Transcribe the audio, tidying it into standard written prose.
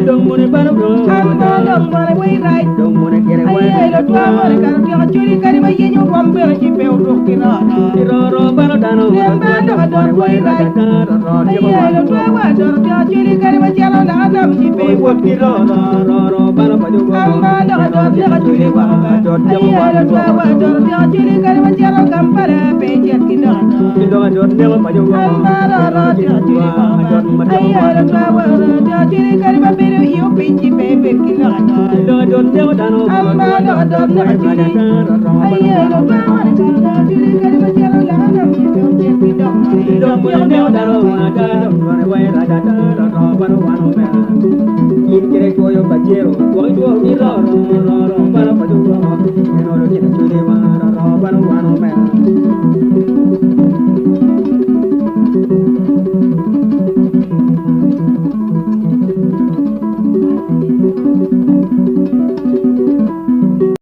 dong mone bano bro amba dong mone way right dong mone kere way ay lo twa mone kan ti churi kari ma yenyu bombe ci pe o do kina ro bano dano amba dong dong way right ay lo twa wa do ti churi kari ma jalo na adam ci pe o kina ro bano pa dong amba dong dong ti churi wa ay lo twa wa do ti churi kari ma jalo kampara pe jet kina dong dong pa dong amba ro ti churi wa ay lo twa wa do ti churi kari ma pe yu pinchi pe pe kina dong dano amba dong dong ti churi ay lo twa wa do ti churi kari ma jalo na adam ci pe o jet kina dong dano dong way ra da ro bano wano